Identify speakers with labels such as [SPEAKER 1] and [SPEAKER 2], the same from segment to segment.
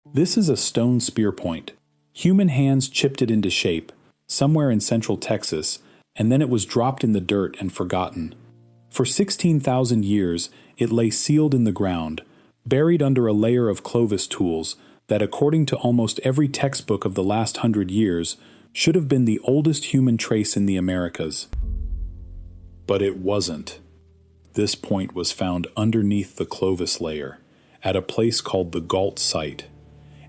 [SPEAKER 1] This is a stone spear point. Human hands chipped it into shape, somewhere in central Texas, and then it was dropped in the dirt and forgotten. For 16,000 years, it lay sealed in the ground, buried under a layer of Clovis tools that, according to almost every textbook of the last 100 years, should have been the oldest human trace in the Americas. But it wasn't. This point was found underneath the Clovis layer, at a place called the Gault Site.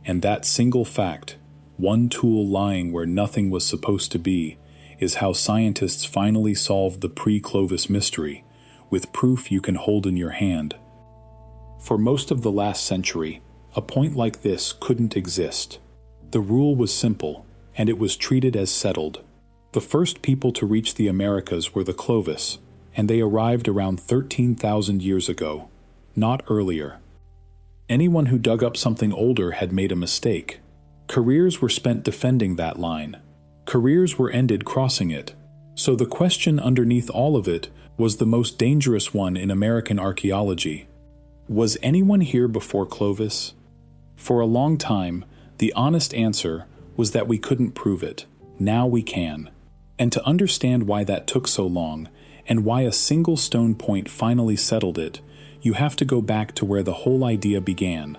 [SPEAKER 1] And that single fact, one tool lying where nothing was supposed to be, is how scientists finally solved the pre-Clovis mystery, with proof you can hold in your hand. For most of the last century, a point like this couldn't exist. The rule was simple, and it was treated as settled. The first people to reach the Americas were the Clovis, and they arrived around 13,000 years ago, not earlier. Anyone who dug up something older had made a mistake. Careers were spent defending that line. Careers were ended crossing it. So the question underneath all of it was the most dangerous one in American archaeology. Was anyone here before Clovis? For a long time, the honest answer was that we couldn't prove it. Now we can. And to understand why that took so long, and why a single stone point finally settled it, you have to go back to where the whole idea began.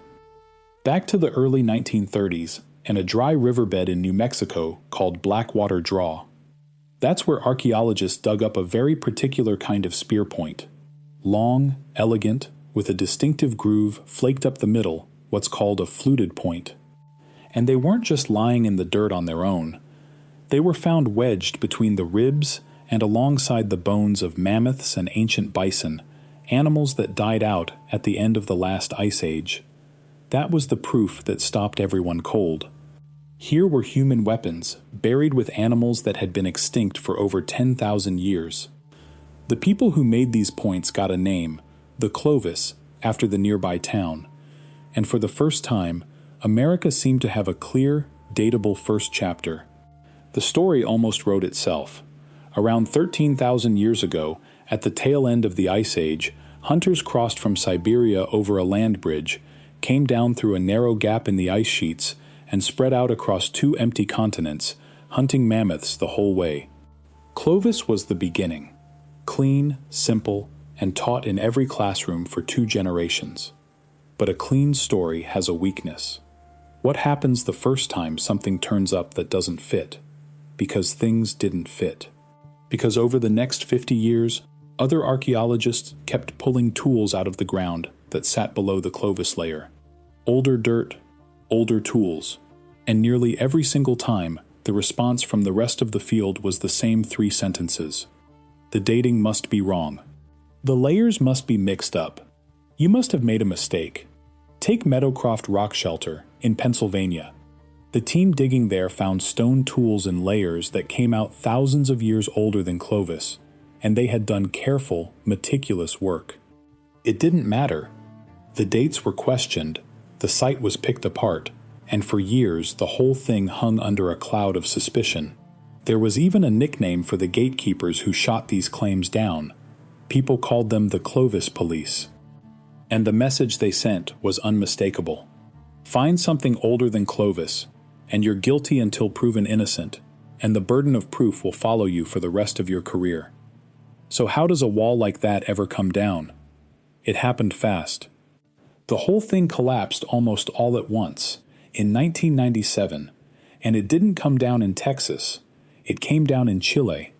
[SPEAKER 1] Back to the early 1930s, and a dry riverbed in New Mexico called Blackwater Draw. That's where archaeologists dug up a very particular kind of spear point. Long, elegant, with a distinctive groove flaked up the middle, what's called a fluted point. And they weren't just lying in the dirt on their own. They were found wedged between the ribs and alongside the bones of mammoths and ancient bison, animals that died out at the end of the last ice age. That was the proof that stopped everyone cold. Here were human weapons, buried with animals that had been extinct for over 10,000 years. The people who made these points got a name, the Clovis, after the nearby town. And for the first time, America seemed to have a clear, datable first chapter. The story almost wrote itself. Around 13,000 years ago, at the tail end of the Ice Age, hunters crossed from Siberia over a land bridge, came down through a narrow gap in the ice sheets, and spread out across two empty continents, hunting mammoths the whole way. Clovis was the beginning. Clean, simple, and taught in every classroom for 2 generations. But a clean story has a weakness. What happens the first time something turns up that doesn't fit? Because things didn't fit. Because over the next 50 years, other archaeologists kept pulling tools out of the ground that sat below the Clovis layer. Older dirt, older tools. And nearly every single time, the response from the rest of the field was the same 3 sentences. The dating must be wrong. The layers must be mixed up. You must have made a mistake. Take Meadowcroft Rock Shelter in Pennsylvania. The team digging there found stone tools in layers that came out thousands of years older than Clovis, and they had done careful, meticulous work. It didn't matter. The dates were questioned, the site was picked apart, and for years the whole thing hung under a cloud of suspicion. There was even a nickname for the gatekeepers who shot these claims down. People called them the Clovis Police. And the message they sent was unmistakable. Find something older than Clovis, and you're guilty until proven innocent, and the burden of proof will follow you for the rest of your career. So how does a wall like that ever come down? It happened fast. The whole thing collapsed almost all at once, in 1997, and it didn't come down in Texas, it came down in Chile.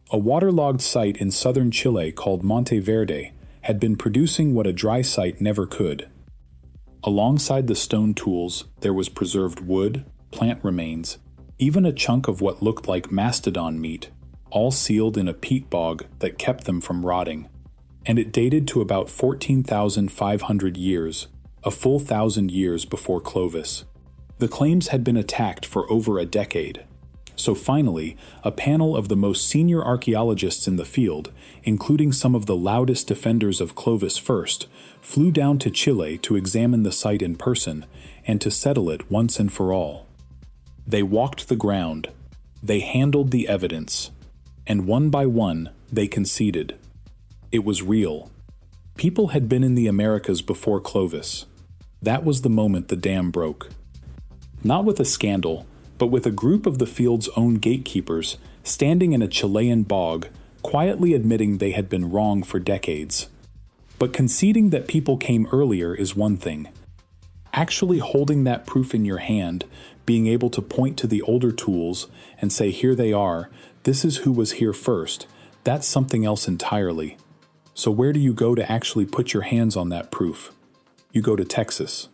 [SPEAKER 1] A waterlogged site in southern Chile called Monte Verde had been producing what a dry site never could. Alongside the stone tools, there was preserved wood, plant remains, even a chunk of what looked like mastodon meat, all sealed in a peat bog that kept them from rotting. And it dated to about 14,500 years, a full 1,000 years before Clovis. The claims had been attacked for over a decade. So finally, a panel of the most senior archaeologists in the field, including some of the loudest defenders of Clovis first, flew down to Chile to examine the site in person and to settle it once and for all. They walked the ground, they handled the evidence, and one by one, they conceded. It was real. People had been in the Americas before Clovis. That was the moment the dam broke. Not with a scandal, but with a group of the field's own gatekeepers standing in a Chilean bog, quietly admitting they had been wrong for decades. But conceding that people came earlier is one thing. Actually holding that proof in your hand, being able to point to the older tools and say, here they are, this is who was here first, that's something else entirely. So where do you go to actually put your hands on that proof? You go to Texas.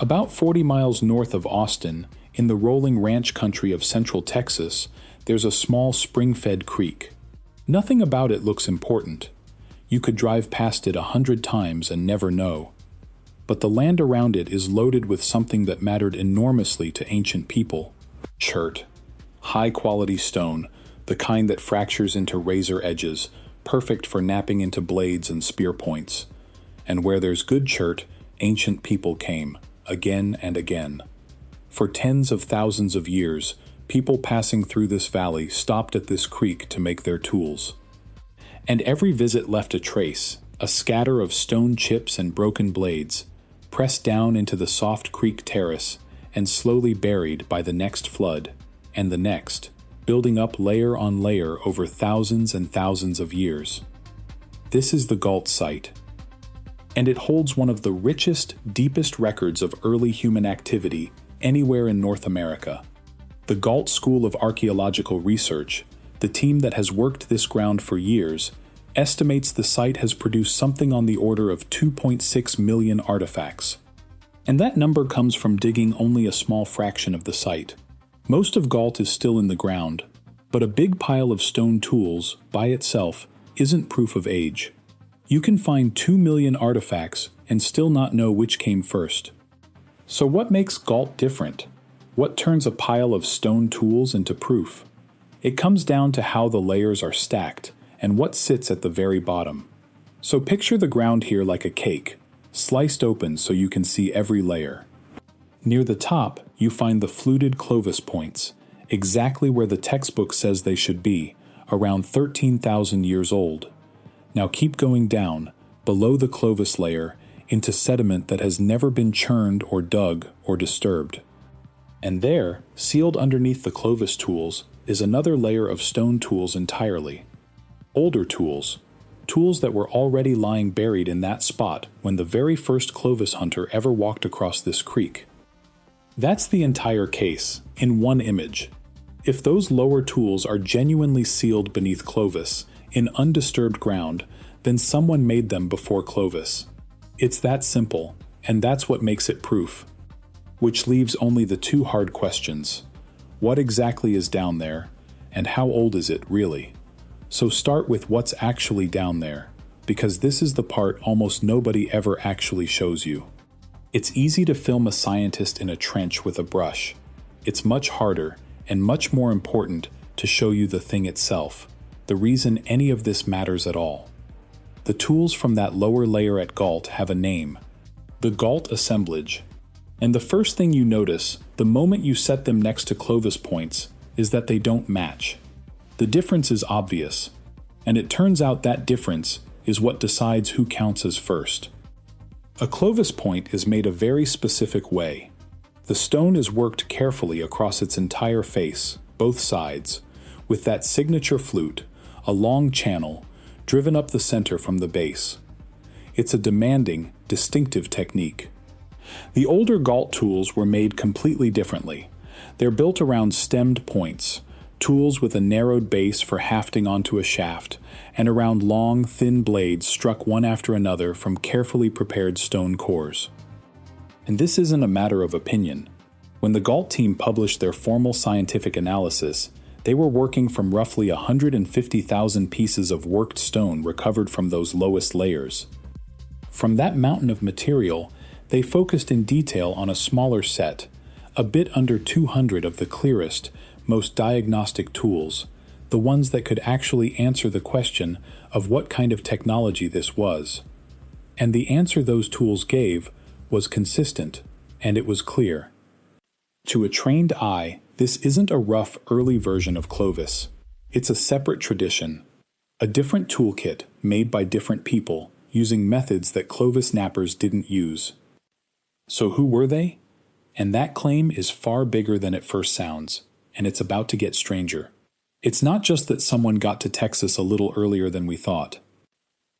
[SPEAKER 1] About 40 miles north of Austin, in the rolling ranch country of central Texas, there's a small spring-fed creek. Nothing about it looks important. You could drive past it 100 times and never know. But the land around it is loaded with something that mattered enormously to ancient people. Chert. High-quality stone, the kind that fractures into razor edges, perfect for napping into blades and spear points. And where there's good chert, ancient people came, again and again. For tens of thousands of years, people passing through this valley stopped at this creek to make their tools. And every visit left a trace, a scatter of stone chips and broken blades, pressed down into the soft creek terrace and slowly buried by the next flood, and the next, building up layer on layer over thousands and thousands of years. This is the Gault Site, and it holds one of the richest, deepest records of early human activity anywhere in North America. The Gault School of Archaeological Research, the team that has worked this ground for years, estimates the site has produced something on the order of 2.6 million artifacts. And that number comes from digging only a small fraction of the site. Most of Gault is still in the ground, but a big pile of stone tools, by itself, isn't proof of age. You can find 2 million artifacts and still not know which came first. So what makes Gault different? What turns a pile of stone tools into proof? It comes down to how the layers are stacked and what sits at the very bottom. So picture the ground here like a cake, sliced open so you can see every layer. Near the top, you find the fluted Clovis points, exactly where the textbook says they should be, around 13,000 years old. Now keep going down, below the Clovis layer, into sediment that has never been churned or dug or disturbed. And there, sealed underneath the Clovis tools, is another layer of stone tools entirely. Older tools, tools that were already lying buried in that spot when the very first Clovis hunter ever walked across this creek. That's the entire case, in one image. If those lower tools are genuinely sealed beneath Clovis, in undisturbed ground, then someone made them before Clovis. It's that simple, and that's what makes it proof. Which leaves only the two hard questions. What exactly is down there, and how old is it really? So start with what's actually down there, because this is the part almost nobody ever actually shows you. It's easy to film a scientist in a trench with a brush. It's much harder, and much more important, to show you the thing itself, the reason any of this matters at all. The tools from that lower layer at Gault have a name, the Gault Assemblage. And the first thing you notice, the moment you set them next to Clovis points, is that they don't match. The difference is obvious, and it turns out that difference is what decides who counts as first. A Clovis point is made a very specific way. The stone is worked carefully across its entire face, both sides, with that signature flute, a long channel, driven up the center from the base. It's a demanding, distinctive technique. The older Gault tools were made completely differently. They're built around stemmed points, tools with a narrowed base for hafting onto a shaft, and around long, thin blades struck one after another from carefully prepared stone cores. And this isn't a matter of opinion. When the Gault team published their formal scientific analysis, they were working from roughly 150,000 pieces of worked stone recovered from those lowest layers. From that mountain of material, they focused in detail on a smaller set, a bit under 200 of the clearest, most diagnostic tools, the ones that could actually answer the question of what kind of technology this was. And the answer those tools gave was consistent, and it was clear. To a trained eye, this isn't a rough early version of Clovis. It's a separate tradition, a different toolkit made by different people, using methods that Clovis knappers didn't use. So who were they? And that claim is far bigger than it first sounds, and it's about to get stranger. It's not just that someone got to Texas a little earlier than we thought.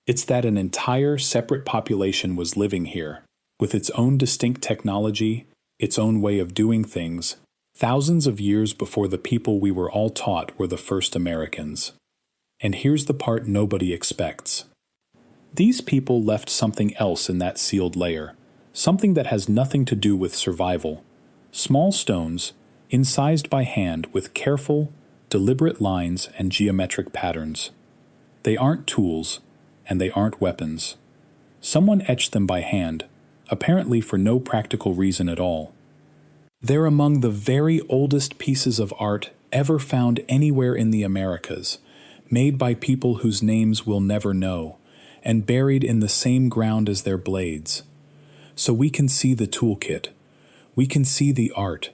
[SPEAKER 1] It's that an entire separate population was living here, with its own distinct technology, its own way of doing things, thousands of years before the people we were all taught were the first Americans. And here's the part nobody expects. These people left something else in that sealed layer, something that has nothing to do with survival. Small stones, incised by hand with careful, deliberate lines and geometric patterns. They aren't tools, and they aren't weapons. Someone etched them by hand, apparently for no practical reason at all. They're among the very oldest pieces of art ever found anywhere in the Americas, made by people whose names we'll never know, and buried in the same ground as their blades. So we can see the toolkit, we can see the art,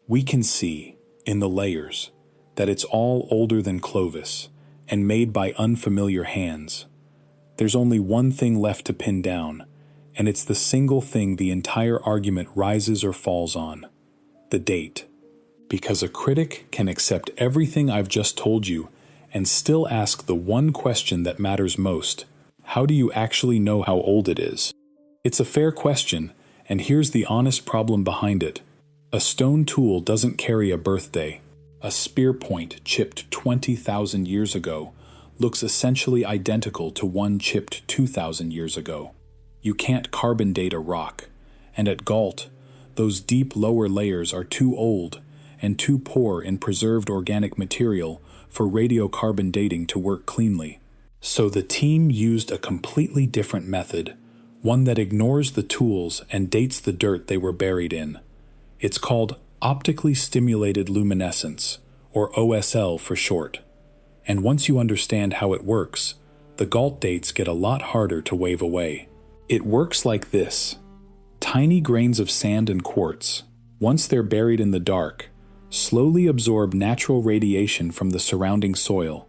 [SPEAKER 1] we can see, in the layers, that it's all older than Clovis, and made by unfamiliar hands. There's only one thing left to pin down, and it's the single thing the entire argument rises or falls on: the date. Because a critic can accept everything I've just told you and still ask the one question that matters most: how do you actually know how old it is? It's a fair question, and here's the honest problem behind it. A stone tool doesn't carry a birthday. A spear point chipped 20,000 years ago looks essentially identical to one chipped 2,000 years ago. You can't carbon date a rock, and at Gault, those deep lower layers are too old and too poor in preserved organic material for radiocarbon dating to work cleanly. So the team used a completely different method, one that ignores the tools and dates the dirt they were buried in. It's called optically stimulated luminescence, or OSL for short. And once you understand how it works, the Gault dates get a lot harder to wave away. It works like this. Tiny grains of sand and quartz, once they're buried in the dark, slowly absorb natural radiation from the surrounding soil,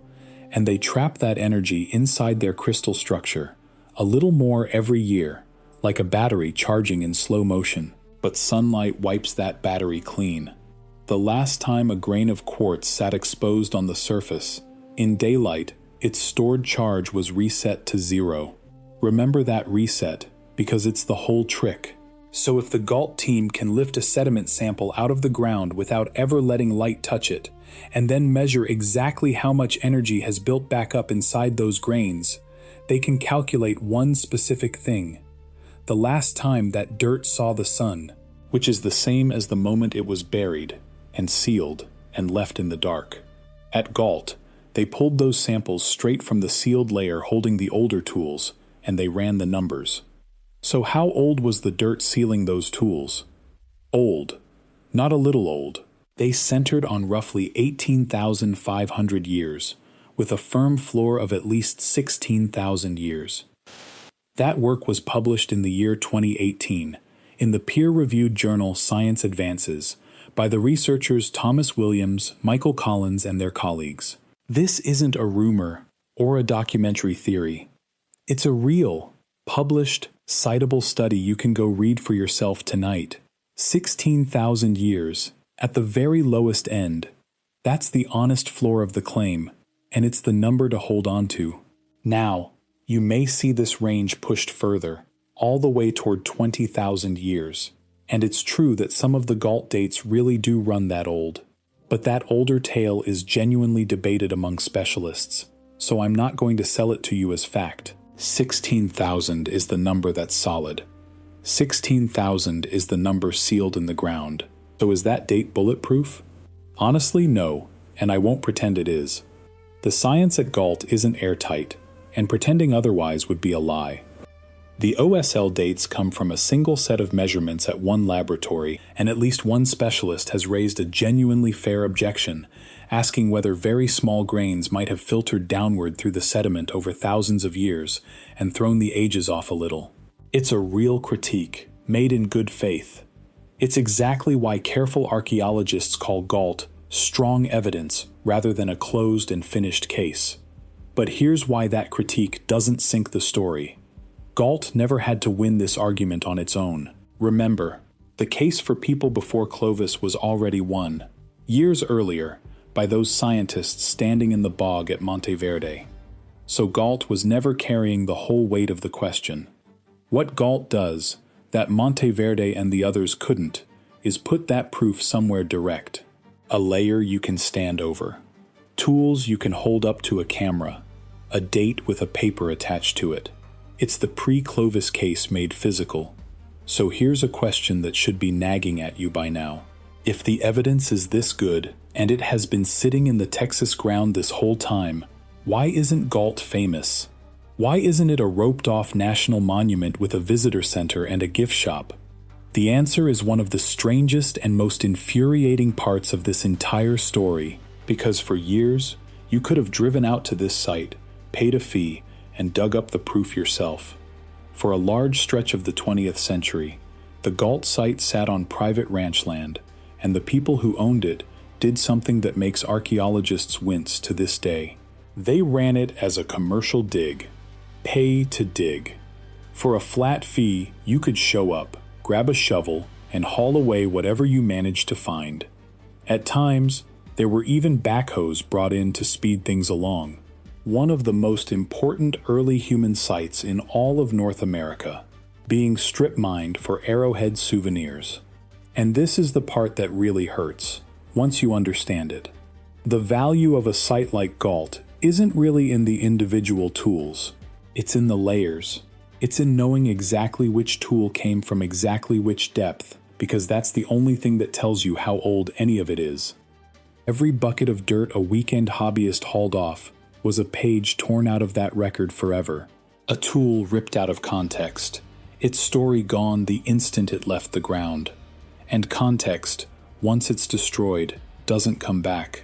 [SPEAKER 1] and they trap that energy inside their crystal structure, a little more every year, like a battery charging in slow motion. But sunlight wipes that battery clean. The last time a grain of quartz sat exposed on the surface, in daylight, its stored charge was reset to zero. Remember that reset, because it's the whole trick. So if the Gault team can lift a sediment sample out of the ground without ever letting light touch it, and then measure exactly how much energy has built back up inside those grains, they can calculate one specific thing: the last time that dirt saw the sun, which is the same as the moment it was buried and sealed and left in the dark. At Gault, they pulled those samples straight from the sealed layer holding the older tools, and they ran the numbers. So how old was the dirt sealing those tools? Old. Not a little old. They centered on roughly 18,500 years, with a firm floor of at least 16,000 years. That work was published in the year 2018 in the peer-reviewed journal Science Advances by the researchers Thomas Williams, Michael Collins, and their colleagues. This isn't a rumor or a documentary theory. It's a real, published, citable study you can go read for yourself tonight. 16,000 years, at the very lowest end. That's the honest floor of the claim, and it's the number to hold on to. Now, you may see this range pushed further, all the way toward 20,000 years. And it's true that some of the Gault dates really do run that old. But that older tale is genuinely debated among specialists, so I'm not going to sell it to you as fact. 16,000 is the number that's solid. 16,000 is the number sealed in the ground. So is that date bulletproof? Honestly, no, and I won't pretend it is. The science at Gault isn't airtight, and pretending otherwise would be a lie. The OSL dates come from a single set of measurements at one laboratory, and at least one specialist has raised a genuinely fair objection, asking whether very small grains might have filtered downward through the sediment over thousands of years and thrown the ages off a little. It's a real critique, made in good faith. It's exactly why careful archaeologists call Gault strong evidence rather than a closed and finished case. But here's why that critique doesn't sink the story. Gault never had to win this argument on its own. Remember, the case for people before Clovis was already won, years earlier, by those scientists standing in the bog at Monteverde. So Gault was never carrying the whole weight of the question. What Gault does, that Monteverde and the others couldn't, is put that proof somewhere direct. A layer you can stand over. Tools you can hold up to a camera. A date with a paper attached to it. It's the pre-Clovis case made physical. So here's a question that should be nagging at you by now. If the evidence is this good, and it has been sitting in the Texas ground this whole time, why isn't Gault famous? Why isn't it a roped-off national monument with a visitor center and a gift shop? The answer is one of the strangest and most infuriating parts of this entire story, because for years, you could have driven out to this site, paid a fee, and dug up the proof yourself. For a large stretch of the 20th century, the Gault Site sat on private ranch land, and the people who owned it did something that makes archaeologists wince to this day. They ran it as a commercial dig. Pay to dig. For a flat fee, you could show up, grab a shovel, and haul away whatever you managed to find. At times, there were even backhoes brought in to speed things along. One of the most important early human sites in all of North America, being strip mined for arrowhead souvenirs. And this is the part that really hurts, once you understand it. The value of a site like Gault isn't really in the individual tools. It's in the layers. It's in knowing exactly which tool came from exactly which depth, because that's the only thing that tells you how old any of it is. Every bucket of dirt a weekend hobbyist hauled off was a page torn out of that record forever. A tool ripped out of context. Its story gone the instant it left the ground. And context, once it's destroyed, doesn't come back.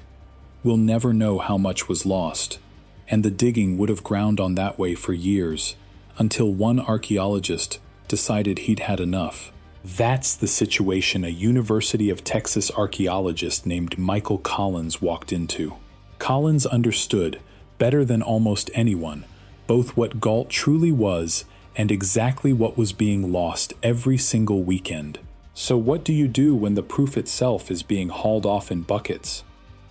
[SPEAKER 1] We'll never know how much was lost. And the digging would have ground on that way for years, until one archaeologist decided he'd had enough. That's the situation a University of Texas archaeologist named Michael Collins walked into. Collins understood, better than almost anyone, both what Gault truly was and exactly what was being lost every single weekend. So what do you do when the proof itself is being hauled off in buckets?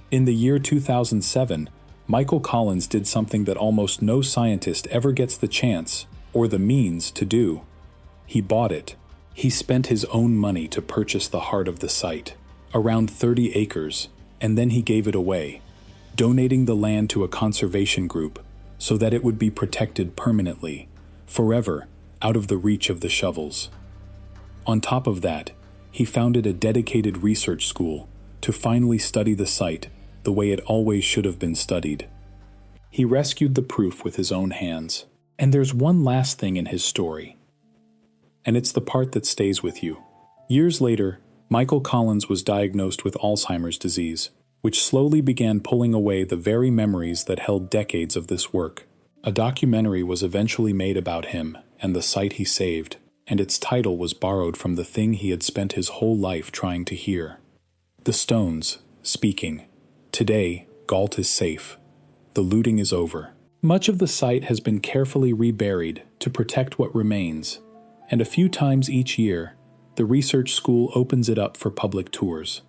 [SPEAKER 1] In the year 2007, Michael Collins did something that almost no scientist ever gets the chance, or the means, to do. He bought it. He spent his own money to purchase the heart of the site, around 30 acres, and then he gave it away, donating the land to a conservation group so that it would be protected permanently, forever, out of the reach of the shovels. On top of that, he founded a dedicated research school to finally study the site the way it always should have been studied. He rescued the proof with his own hands. And there's one last thing in his story. And it's the part that stays with you. Years later, Michael Collins was diagnosed with Alzheimer's disease, which slowly began pulling away the very memories that held decades of this work. A documentary was eventually made about him and the site he saved, and its title was borrowed from the thing he had spent his whole life trying to hear. The stones, speaking. Today, Gault is safe. The looting is over. Much of the site has been carefully reburied to protect what remains, and a few times each year, the research school opens it up for public tours.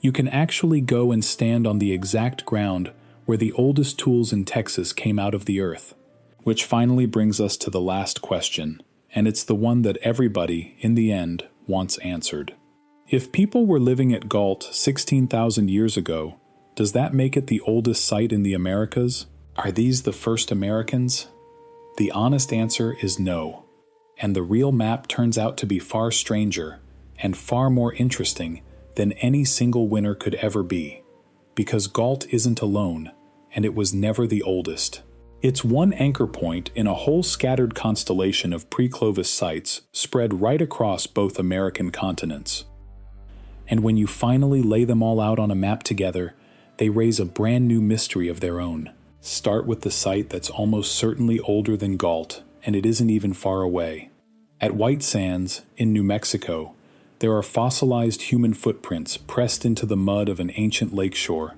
[SPEAKER 1] You can actually go and stand on the exact ground where the oldest tools in Texas came out of the earth. Which finally brings us to the last question, and it's the one that everybody, in the end, wants answered. If people were living at Gault 16,000 years ago, does that make it the oldest site in the Americas? Are these the first Americans? The honest answer is no. And the real map turns out to be far stranger and far more interesting than any single winner could ever be. Because Gault isn't alone, and it was never the oldest. It's one anchor point in a whole scattered constellation of pre-Clovis sites spread right across both American continents. And when you finally lay them all out on a map together, they raise a brand new mystery of their own. Start with the site that's almost certainly older than Gault, and it isn't even far away. At White Sands, in New Mexico, there are fossilized human footprints pressed into the mud of an ancient lakeshore.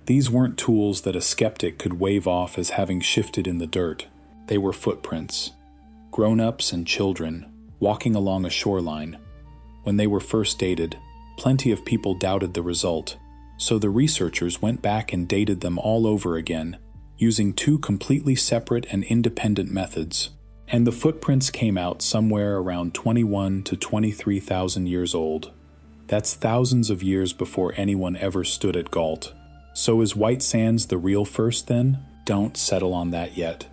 [SPEAKER 1] These weren't tools that a skeptic could wave off as having shifted in the dirt. They were footprints. Grown-ups and children, walking along a shoreline. When they were first dated, plenty of people doubted the result, so the researchers went back and dated them all over again, using two completely separate and independent methods. And the footprints came out somewhere around 21 to 23,000 years old. That's thousands of years before anyone ever stood at Gault. So is White Sands the real first then? Don't settle on that yet.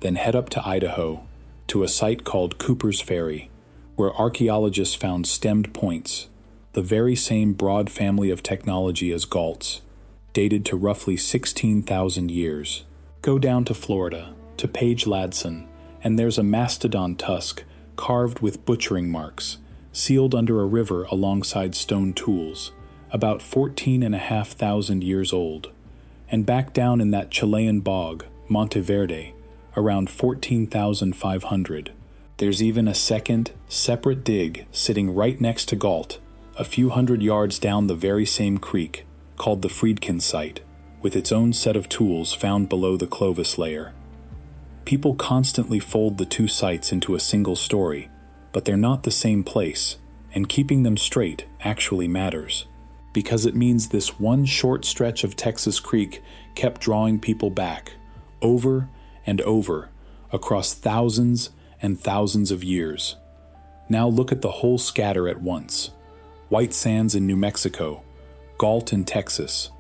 [SPEAKER 1] Then head up to Idaho, to a site called Cooper's Ferry, where archaeologists found stemmed points, the very same broad family of technology as Gault's, dated to roughly 16,000 years. Go down to Florida, to Page Ladson, and there's a mastodon tusk carved with butchering marks, sealed under a river alongside stone tools, about 14,500 years old. And back down in that Chilean bog, Monteverde, around 14,500. There's even a second, separate dig sitting right next to Gault, a few hundred yards down the very same creek, called the Friedkin Site, with its own set of tools found below the Clovis layer. People constantly fold the two sites into a single story, but they're not the same place, and keeping them straight actually matters, because it means this one short stretch of Texas Creek kept drawing people back, over and over, across thousands and thousands of years. Now look at the whole scatter at once. White Sands in New Mexico, Gault in Texas,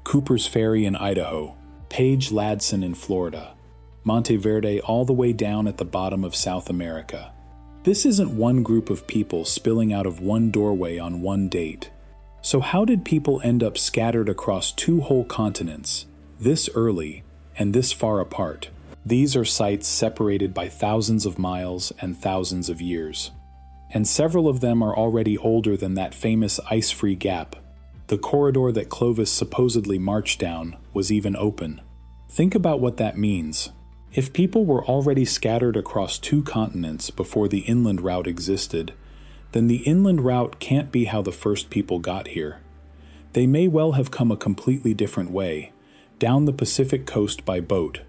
[SPEAKER 1] Cooper's Ferry in Idaho, Page Ladson in Florida, Monteverde all the way down at the bottom of South America. This isn't one group of people spilling out of one doorway on one date. So how did people end up scattered across two whole continents, this early and this far apart? These are sites separated by thousands of miles and thousands of years. And several of them are already older than that famous ice-free gap. The corridor that Clovis supposedly marched down was even open. Think about what that means. If people were already scattered across two continents before the inland route existed, then the inland route can't be how the first people got here. They may well have come a completely different way, down the Pacific coast by boat,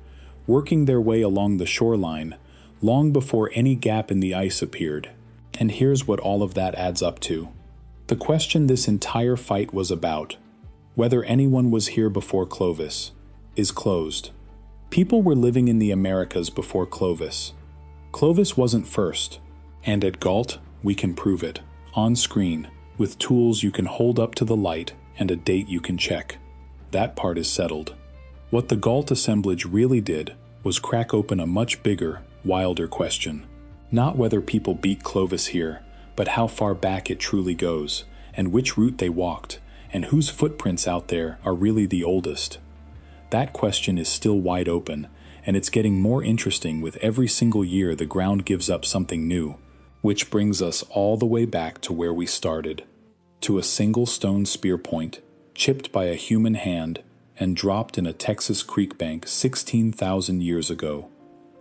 [SPEAKER 1] working their way along the shoreline, long before any gap in the ice appeared. And here's what all of that adds up to. The question this entire fight was about, whether anyone was here before Clovis, is closed. People were living in the Americas before Clovis. Clovis wasn't first, and at Gault, we can prove it, on screen, with tools you can hold up to the light and a date you can check. That part is settled. What the Gault assemblage really did was crack open a much bigger, wilder question. Not whether people beat Clovis here, but how far back it truly goes, and which route they walked, and whose footprints out there are really the oldest. That question is still wide open, and it's getting more interesting with every single year the ground gives up something new, which brings us all the way back to where we started, to a single stone spear point, chipped by a human hand and dropped in a Texas creek bank 16,000 years ago.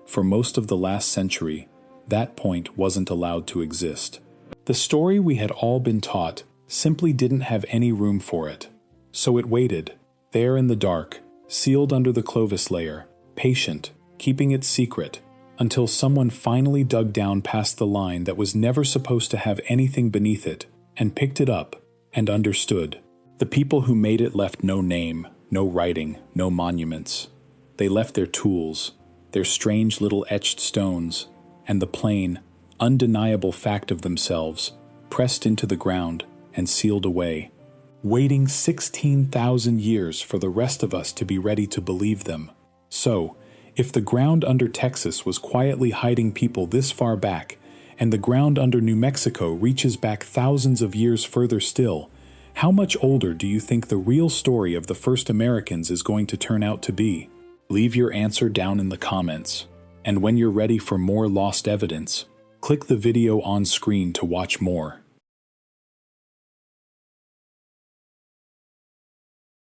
[SPEAKER 1] For most of the last century, that point wasn't allowed to exist. The story we had all been taught simply didn't have any room for it. So it waited, there in the dark, sealed under the Clovis layer, patient, keeping it secret, until someone finally dug down past the line that was never supposed to have anything beneath it, and picked it up, and understood. The people who made it left no name, no writing, no monuments. They left their tools, their strange little etched stones, and the plain, undeniable fact of themselves, pressed into the ground and sealed away, waiting 16,000 years for the rest of us to be ready to believe them. So, if the ground under Texas was quietly hiding people this far back, and the ground under New Mexico reaches back thousands of years further still, how much older do you think the real story of the first Americans is going to turn out to be? Leave your answer down in the comments. And when you're ready for more lost evidence, click the video on screen to watch more.